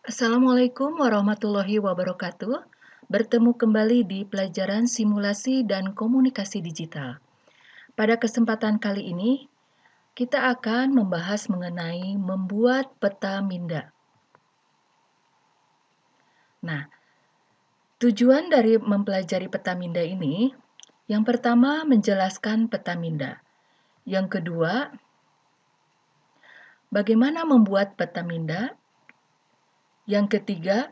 Assalamualaikum warahmatullahi wabarakatuh. Bertemu kembali di pelajaran simulasi dan komunikasi digital. Pada kesempatan kali ini, kita akan membahas mengenai membuat peta minda. Nah, tujuan dari mempelajari peta minda ini, yang pertama menjelaskan peta minda. Yang kedua, bagaimana membuat peta minda. Yang ketiga,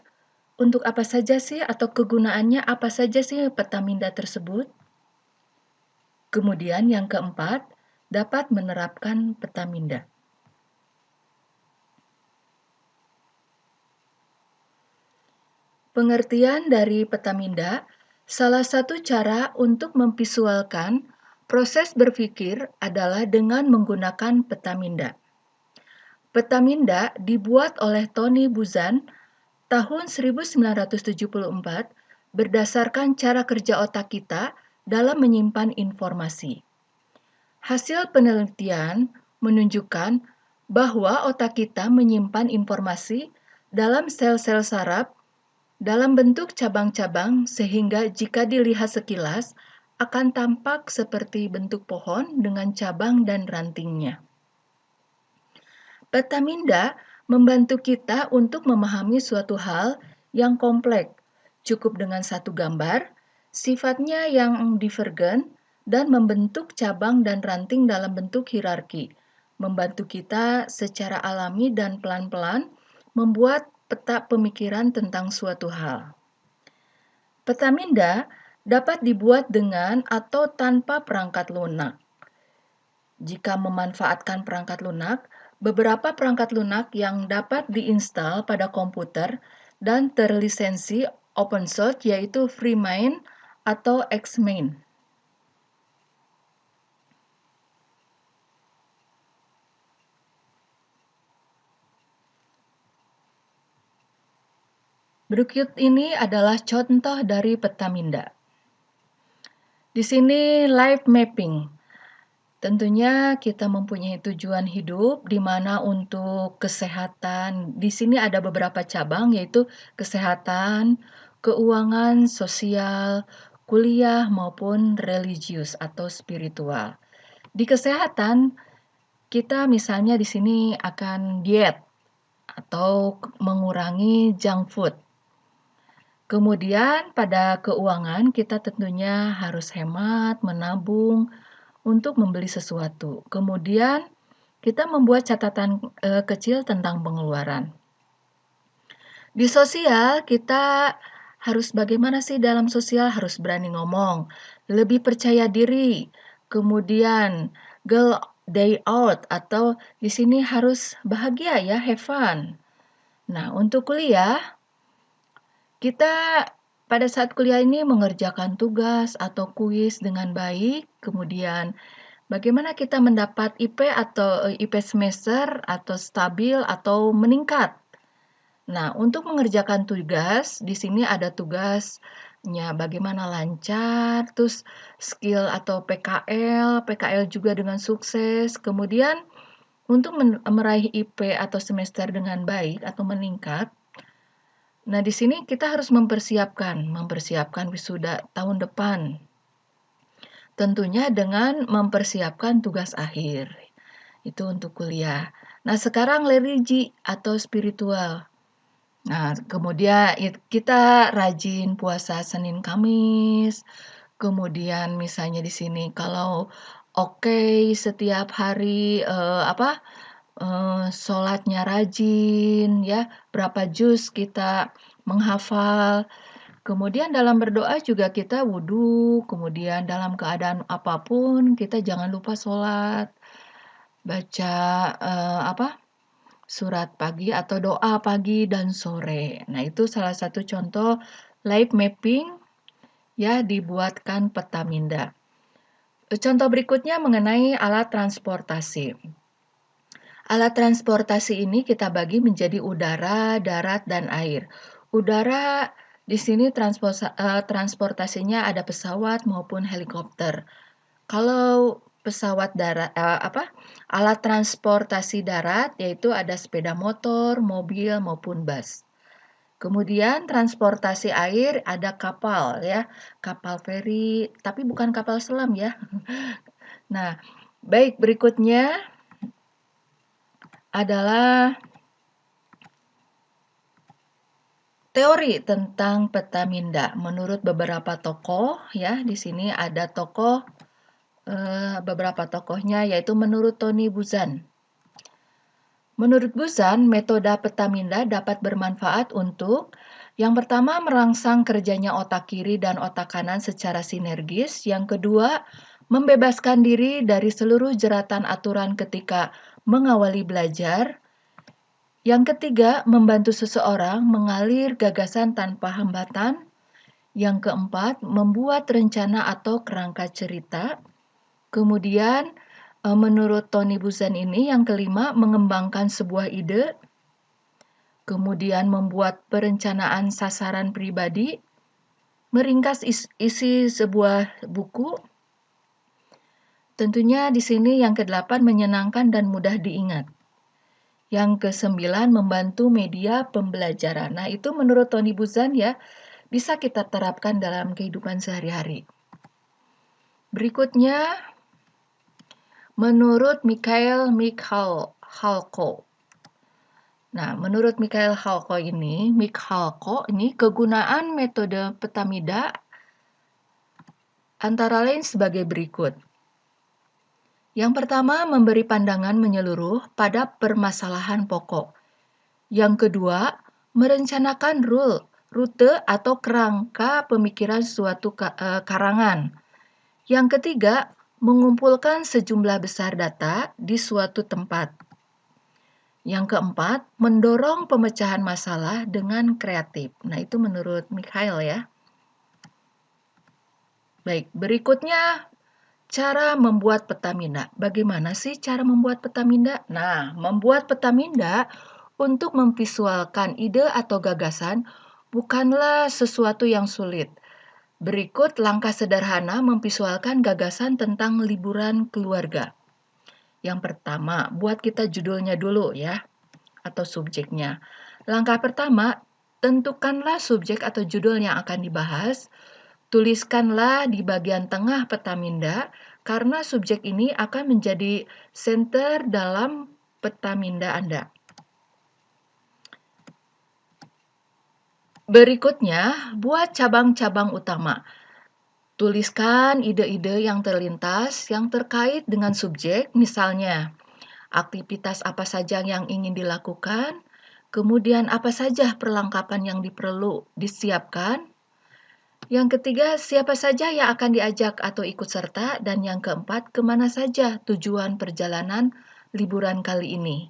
untuk apa saja sih atau kegunaannya apa saja sih peta minda tersebut? Kemudian yang keempat, dapat menerapkan peta minda. Pengertian dari peta minda, salah satu cara untuk memvisualkan proses berpikir adalah dengan menggunakan peta minda. Peta minda dibuat oleh Tony Buzan tahun 1974 berdasarkan cara kerja otak kita dalam menyimpan informasi. Hasil penelitian menunjukkan bahwa otak kita menyimpan informasi dalam sel-sel saraf dalam bentuk cabang-cabang sehingga jika dilihat sekilas akan tampak seperti bentuk pohon dengan cabang dan rantingnya. Peta minda membantu kita untuk memahami suatu hal yang kompleks, cukup dengan satu gambar, sifatnya yang divergen, dan membentuk cabang dan ranting dalam bentuk hierarki, membantu kita secara alami dan pelan-pelan membuat peta pemikiran tentang suatu hal. Peta minda dapat dibuat dengan atau tanpa perangkat lunak. Jika memanfaatkan perangkat lunak, beberapa perangkat lunak yang dapat diinstal pada komputer dan terlisensi open source yaitu Freemine atau Xmine. Berikut ini adalah contoh dari peta minda. Di sini life mapping. Tentunya kita mempunyai tujuan hidup di mana untuk kesehatan. Di sini ada beberapa cabang yaitu kesehatan, keuangan, sosial, kuliah maupun religius atau spiritual. Di kesehatan kita misalnya di sini akan diet atau mengurangi junk food. Kemudian pada keuangan kita tentunya harus hemat, menabung untuk membeli sesuatu. Kemudian kita membuat catatan kecil tentang pengeluaran. Di sosial kita harus bagaimana sih dalam sosial harus berani ngomong, lebih percaya diri. Kemudian girl day out atau di sini harus bahagia ya, have fun. Nah, untuk kuliah kita pada saat kuliah ini mengerjakan tugas atau kuis dengan baik, kemudian bagaimana kita mendapat IP atau IP semester atau stabil atau meningkat. Nah, untuk mengerjakan tugas, di sini ada tugasnya bagaimana lancar, terus skill atau PKL juga dengan sukses. Kemudian untuk meraih IP atau semester dengan baik atau meningkat, nah, di sini kita harus mempersiapkan wisuda tahun depan. Tentunya dengan mempersiapkan tugas akhir. Itu untuk kuliah. Nah, sekarang religi atau spiritual. Nah, kemudian kita rajin puasa Senin Kamis. Kemudian misalnya di sini kalau setiap hari sholatnya rajin ya, berapa juz kita menghafal. Kemudian dalam berdoa juga kita wudhu, kemudian dalam keadaan apapun kita jangan lupa sholat, baca surat pagi atau doa pagi dan sore. Nah, itu salah satu contoh life mapping ya dibuatkan peta minda. Contoh berikutnya mengenai alat transportasi. Alat transportasi ini kita bagi menjadi udara, darat, dan air. Udara di sini transportasinya ada pesawat maupun helikopter. Kalau pesawat darat, alat transportasi darat yaitu ada sepeda motor, mobil maupun bus. Kemudian transportasi air ada kapal ya, kapal feri, tapi bukan kapal selam ya. Nah, baik berikutnya adalah teori tentang Petaminda. Menurut beberapa tokoh ya, di sini ada beberapa tokohnya yaitu menurut Tony Buzan. Menurut Buzan, metode Petaminda dapat bermanfaat untuk yang pertama merangsang kerjanya otak kiri dan otak kanan secara sinergis. Yang kedua, membebaskan diri dari seluruh jeratan aturan ketika mengawali belajar. Yang ketiga, membantu seseorang mengalir gagasan tanpa hambatan. Yang keempat, membuat rencana atau kerangka cerita. Kemudian, menurut Tony Buzan ini, yang kelima, mengembangkan sebuah ide. Kemudian, membuat perencanaan sasaran pribadi. Meringkas isi sebuah buku. Tentunya di sini yang kedelapan, menyenangkan dan mudah diingat. Yang kesembilan, membantu media pembelajaran. Nah, itu menurut Tony Buzan ya, bisa kita terapkan dalam kehidupan sehari-hari. Berikutnya, menurut Mikhail Halko. Nah, menurut Mikhail Halko ini kegunaan metode Petamida antara lain sebagai berikut. Yang pertama, memberi pandangan menyeluruh pada permasalahan pokok. Yang kedua, merencanakan rute atau kerangka pemikiran suatu karangan. Yang ketiga, mengumpulkan sejumlah besar data di suatu tempat. Yang keempat, mendorong pemecahan masalah dengan kreatif. Nah, itu menurut Mikhail ya. Baik, berikutnya cara membuat Petaminda. Bagaimana sih cara membuat Petaminda? Nah, membuat Petaminda untuk memvisualkan ide atau gagasan bukanlah sesuatu yang sulit. Berikut langkah sederhana memvisualkan gagasan tentang liburan keluarga. Yang pertama, buat kita judulnya dulu ya, atau subjeknya. Langkah pertama, tentukanlah subjek atau judul yang akan dibahas. Tuliskanlah di bagian tengah Petaminda, karena subjek ini akan menjadi center dalam Petaminda Anda. Berikutnya, buat cabang-cabang utama. Tuliskan ide-ide yang terlintas yang terkait dengan subjek, misalnya aktivitas apa saja yang ingin dilakukan, kemudian apa saja perlengkapan yang perlu disiapkan. Yang ketiga, siapa saja yang akan diajak atau ikut serta, dan yang keempat, kemana saja tujuan perjalanan liburan kali ini.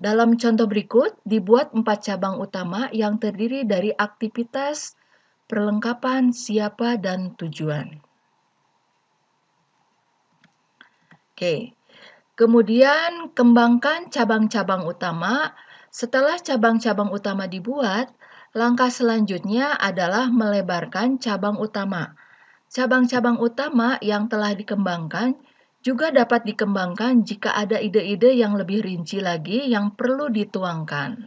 Dalam contoh berikut, dibuat 4 cabang utama yang terdiri dari aktivitas, perlengkapan, siapa, dan tujuan. Oke, kemudian kembangkan cabang-cabang utama. Setelah cabang-cabang utama dibuat, langkah selanjutnya adalah melebarkan cabang utama. Cabang-cabang utama yang telah dikembangkan juga dapat dikembangkan jika ada ide-ide yang lebih rinci lagi yang perlu dituangkan.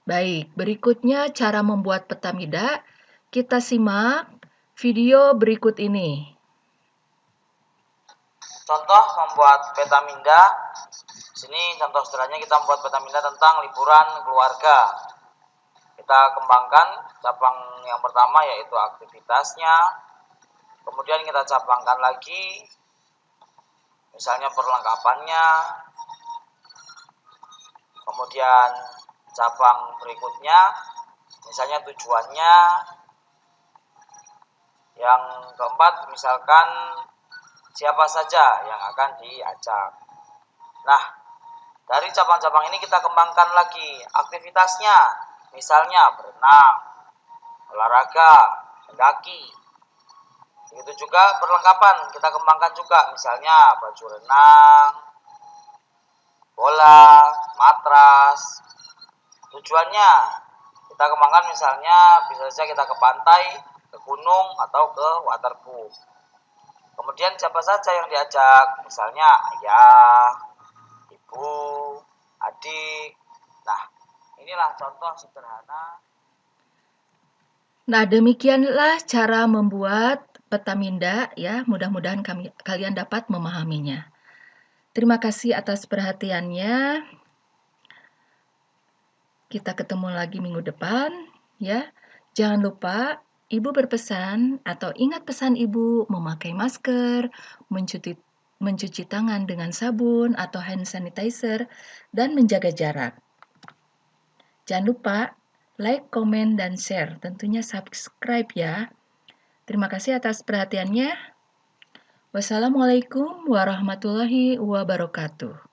Baik, berikutnya cara membuat Petamida. Kita simak video berikut ini. Contoh membuat Petaminda. Sini contoh sederhananya kita membuat Petaminda tentang liburan keluarga. Kita kembangkan cabang yang pertama yaitu aktivitasnya. Kemudian kita cabangkan lagi misalnya perlengkapannya. Kemudian cabang berikutnya misalnya tujuannya. Yang keempat misalkan siapa saja yang akan diajak. Nah, dari cabang-cabang ini kita kembangkan lagi aktivitasnya. Misalnya berenang, olahraga, mendaki. Begitu juga perlengkapan kita kembangkan juga. Misalnya baju renang, bola, matras. Tujuannya kita kembangkan misalnya bisa saja kita ke pantai, ke gunung, atau ke waterboom. Kemudian siapa saja yang diajak, misalnya ayah, ibu, adik, inilah contoh sederhana. Nah, demikianlah cara membuat peta minda ya. Mudah-mudahan kalian dapat memahaminya. Terima kasih atas perhatiannya. Kita ketemu lagi minggu depan ya. Jangan lupa Ibu berpesan atau ingat pesan Ibu memakai masker, mencuci tangan dengan sabun atau hand sanitizer, dan menjaga jarak. Jangan lupa like, komen, dan share. Tentunya subscribe ya. Terima kasih atas perhatiannya. Wassalamualaikum warahmatullahi wabarakatuh.